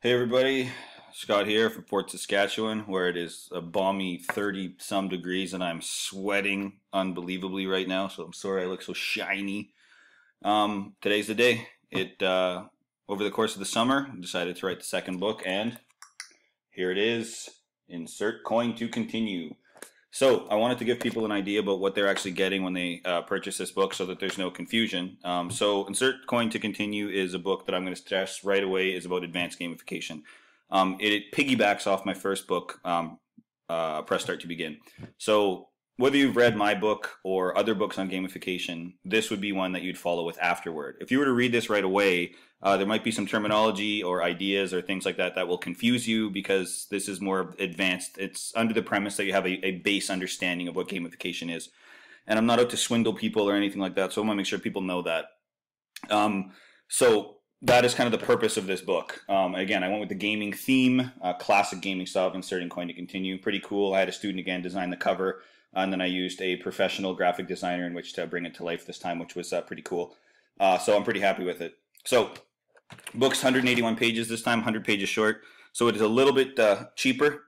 Hey everybody, Scott here from Fort Saskatchewan, where it is a balmy 30 some degrees and I'm sweating unbelievably right now, so I'm sorry I look so shiny. Today's the day. Over the course of the summer, I decided to write the second book, and here it is. Insert coin to continue. So I wanted to give people an idea about what they're actually getting when they purchase this book so that there's no confusion. So Insert Coin to Continue is a book that I'm going to stress right away is about advanced gamification. It piggybacks off my first book, Press Start to Begin. So whether you've read my book or other books on gamification, this would be one that you'd follow with afterward. If you were to read this right away, there might be some terminology or ideas or things like that that will confuse you because this is more advanced. It's under the premise that you have a base understanding of what gamification is. And I'm not out to swindle people or anything like that, so I want to make sure people know that. So that is kind of the purpose of this book. Again, I went with the gaming theme, classic gaming style of inserting coin to continue. Pretty cool. I had a student again design the cover, and then I used a professional graphic designer in which to bring it to life this time, which was pretty cool. So I'm pretty happy with it. So book's 181 pages this time, 100 pages short. So it is a little bit cheaper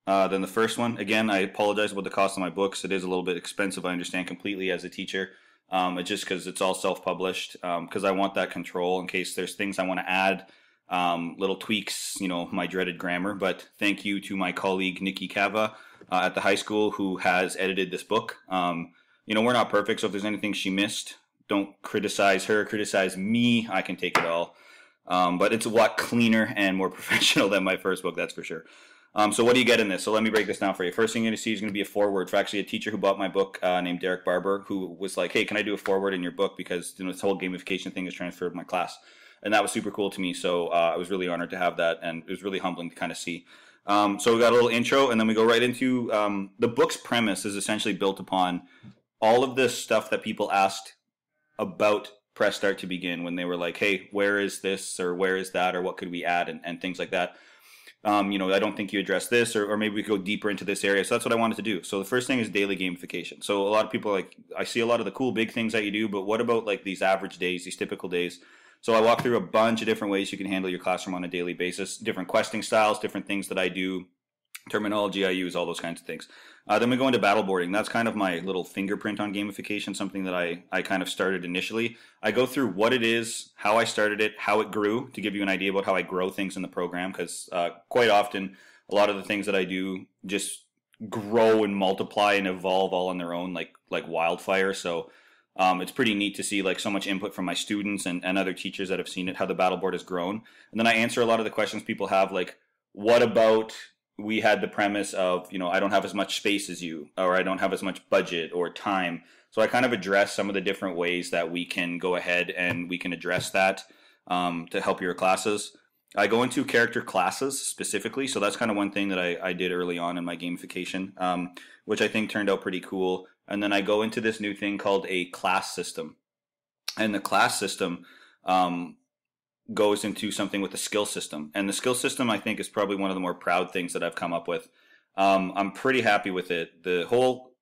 than the first one. Again, I apologize about the cost of my books. It is a little bit expensive, I understand completely as a teacher. It's just because it's all self-published, because I want that control in case there's things I want to add, little tweaks, my dreaded grammar. But thank you to my colleague, Nikki Kava, at the high school who has edited this book. We're not perfect, so if there's anything she missed, don't criticize her, criticize me. I can take it all. But it's a lot cleaner and more professional than my first book, that's for sure. So what do you get in this? So let me break this down for you. First thing you're going to see is going to be a foreword for actually a teacher who bought my book named Derek Barber, who was like, hey, can I do a foreword in your book? Because this whole gamification thing is transferred to my class. And that was super cool to me. So I was really honored to have that. And it was really humbling to kind of see. So we got a little intro, and then we go right into the book's premise is essentially built upon all of this stuff that people asked about Press Start to Begin when they were like, hey, where is this or where is that or what could we add and things like that. I don't think you address this, or maybe we could go deeper into this area. So that's what I wanted to do. So the first thing is daily gamification. So a lot of people I see a lot of the cool big things that you do, but what about like these average days, these typical days? So I walk through a bunch of different ways you can handle your classroom on a daily basis, different questing styles, different things that I do, terminology I use, all those kinds of things. Then we go into battle boarding. That's kind of my little fingerprint on gamification, something that I kind of started initially. I go through what it is, how I started it, how it grew, to give you an idea about how I grow things in the program, because quite often a lot of the things that I do just grow and multiply and evolve all on their own like wildfire. So it's pretty neat to see like so much input from my students and other teachers that have seen it, how the battle board has grown. And then I answer a lot of the questions people have, like, what about we had the premise of, I don't have as much space as you, or I don't have as much budget or time. So I kind of address some of the different ways that we can go ahead and we can address that to help your classes. I go into character classes specifically. So that's kind of one thing that I did early on in my gamification, which I think turned out pretty cool. And then I go into this new thing called a class system. And the class system goes into something with the skill system. And the skill system, I think, is probably one of the more proud things that I've come up with. I'm pretty happy with it. The whole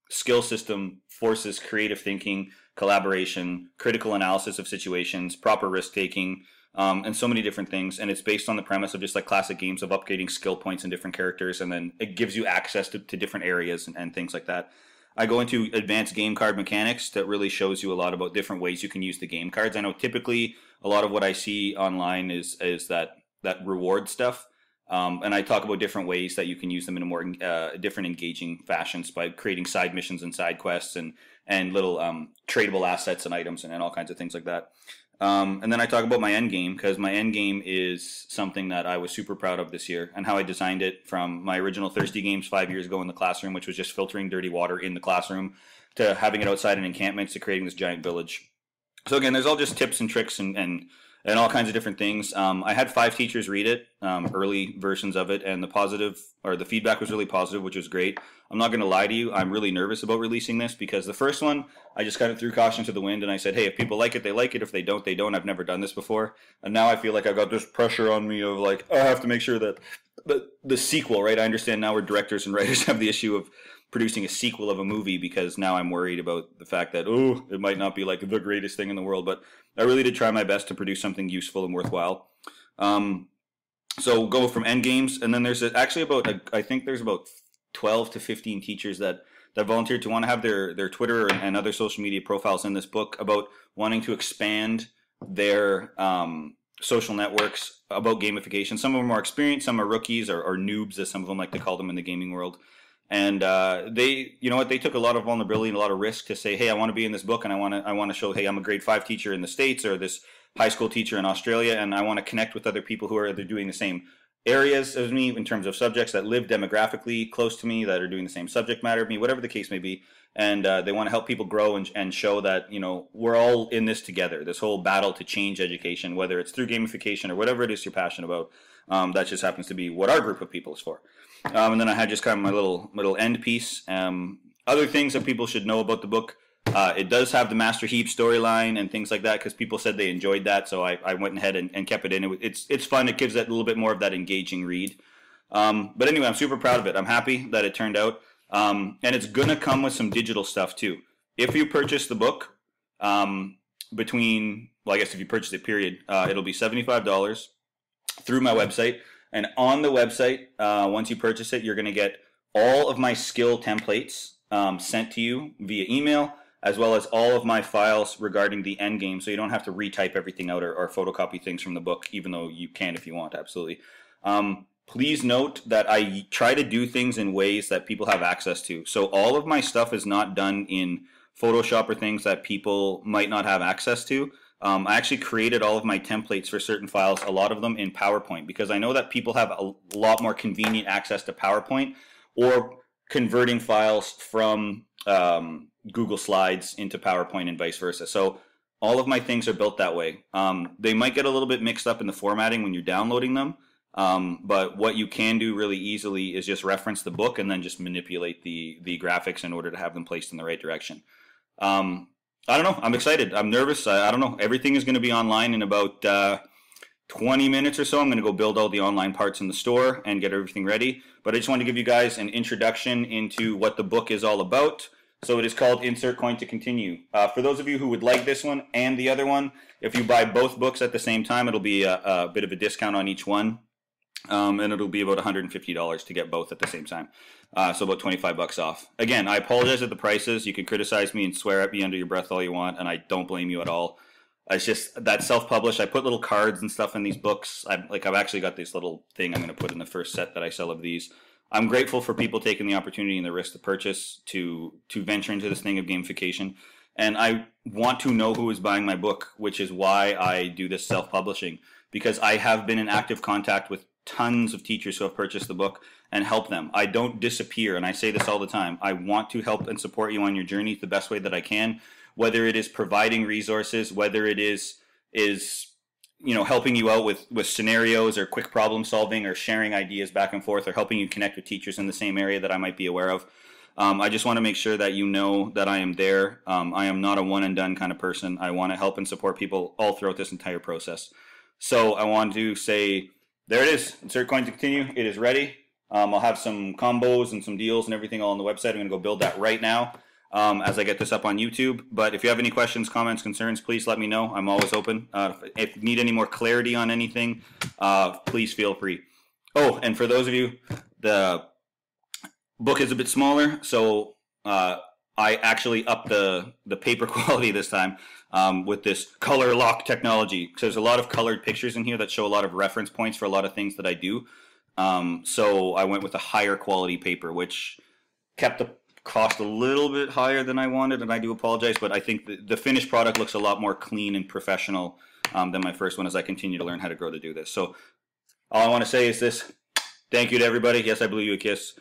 skill system forces creative thinking, collaboration, critical analysis of situations, proper risk taking, and so many different things. And it's based on the premise of just like classic games of upgrading skill points in different characters. And then it gives you access to different areas and things like that. I go into advanced game card mechanics that really shows you a lot about different ways you can use the game cards. I know typically a lot of what I see online is that reward stuff. And I talk about different ways that you can use them in a more different engaging fashions by creating side missions and side quests and little tradable assets and items and all kinds of things like that. And then I talk about my end game, because my end game is something that I was super proud of this year and how I designed it, from my original Thirsty Games 5 years ago in the classroom, which was just filtering dirty water in the classroom, to having it outside in encampments, to creating this giant village. So again, there's all just tips and tricks and all kinds of different things. I had 5 teachers read it, early versions of it, and the feedback was really positive, which was great. I'm not going to lie to you, I'm really nervous about releasing this, because the first one, I just kind of threw caution to the wind and I said, hey, if people like it, they like it. If they don't, they don't. I've never done this before. And now I feel like I've got this pressure on me of like, oh, I have to make sure that the sequel, right? I understand now where directors and writers have the issue of producing a sequel of a movie, because now I'm worried about the fact that, it might not be like the greatest thing in the world. But I really did try my best to produce something useful and worthwhile. So go from end games, and then there's actually I think there's about 12 to 15 teachers that volunteered to want to have their Twitter and other social media profiles in this book about wanting to expand their social networks about gamification. Some of them are experienced, some are rookies or noobs, as some of them like to call them in the gaming world. And they, you know what, they took a lot of vulnerability and a lot of risk to say, hey, I want to be in this book, and I want to show, hey, I'm a grade 5 teacher in the States or this high school teacher in Australia, and I want to connect with other people who are either doing the same areas as me in terms of subjects, that live demographically close to me, that are doing the same subject matter of me, whatever the case may be. And they want to help people grow and show that, you know, we're all in this together, this whole battle to change education, whether it's through gamification or whatever it is you're passionate about. That just happens to be what our group of people is for. And then I had just kind of my little end piece. Other things that people should know about the book. It does have the Master Heap storyline and things like that, because people said they enjoyed that, so I went ahead and kept it in. It's fun. It gives that a little bit more of that engaging read. But anyway, I'm super proud of it. I'm happy that it turned out. And it's going to come with some digital stuff too. If you purchase the book between, well, I guess if you purchase it, period, it'll be $75 through my website. And on the website, once you purchase it, you're going to get all of my skill templates sent to you via email, as well as all of my files regarding the end game, so you don't have to retype everything out or photocopy things from the book, even though you can if you want, absolutely. Please note that I try to do things in ways that people have access to. So all of my stuff is not done in Photoshop or things that people might not have access to. I actually created all of my templates for certain files, a lot of them in PowerPoint, because I know that people have a lot more convenient access to PowerPoint or converting files from Google Slides into PowerPoint and vice versa. So all of my things are built that way. They might get a little bit mixed up in the formatting when you're downloading them, but what you can do really easily is just reference the book and then just manipulate the graphics in order to have them placed in the right direction. I don't know. I'm excited. I'm nervous. I don't know. Everything is going to be online in about 20 minutes or so. I'm going to go build all the online parts in the store and get everything ready. But I just want to give you guys an introduction into what the book is all about. So it is called Insert Coin to Continue. For those of you who would like this one and the other one, if you buy both books at the same time, it'll be a bit of a discount on each one. And it'll be about $150 to get both at the same time. So about $25 off. Again, I apologize at the prices. You can criticize me and swear at me under your breath all you want, and I don't blame you at all. It's just that self-published. I put little cards and stuff in these books. I've actually got this little thing I'm going to put in the first set that I sell of these. I'm grateful for people taking the opportunity and the risk to purchase to venture into this thing of gamification. And I want to know who is buying my book, which is why I do this self-publishing, because I have been in active contact with tons of teachers who have purchased the book and help them. I don't disappear, and I say this all the time. I want to help and support you on your journey the best way that I can, whether it is providing resources, whether it is helping you out with scenarios or quick problem solving or sharing ideas back and forth or helping you connect with teachers in the same area that I might be aware of. I just want to make sure that you know that I am there. I am not a one and done kind of person. I want to help and support people all throughout this entire process. So I want to say, there it is. Insert Coin to Continue. It is ready. I'll have some combos and some deals and everything all on the website. I'm going to go build that right now as I get this up on YouTube. But if you have any questions, comments, concerns, please let me know. I'm always open. If you need any more clarity on anything, please feel free. Oh, and for those of you, the book is a bit smaller, so I actually upped the paper quality this time with this color lock technology. So there's a lot of colored pictures in here that show a lot of reference points for a lot of things that I do. So I went with a higher quality paper, which kept the cost a little bit higher than I wanted, and I do apologize, but I think the finished product looks a lot more clean and professional than my first one as I continue to learn how to grow to do this. So all I want to say is this. Thank you to everybody. Yes, I blew you a kiss.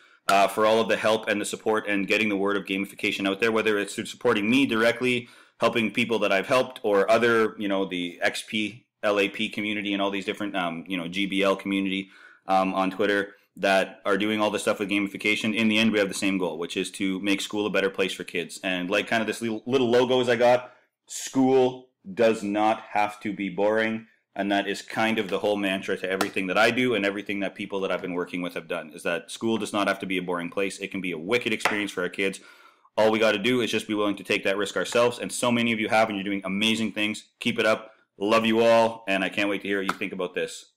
For all of the help and the support and getting the word of gamification out there, whether it's through supporting me directly, helping people that I've helped, or other, the XP, LAP community and all these different, GBL community on Twitter that are doing all this stuff with gamification. In the end, we have the same goal, which is to make school a better place for kids. And like kind of this little logos I got, school does not have to be boring. And that is kind of the whole mantra to everything that I do and everything that people that I've been working with have done, is that school does not have to be a boring place. It can be a wicked experience for our kids. All we got to do is just be willing to take that risk ourselves. And so many of you have, and you're doing amazing things. Keep it up. Love you all. And I can't wait to hear what you think about this.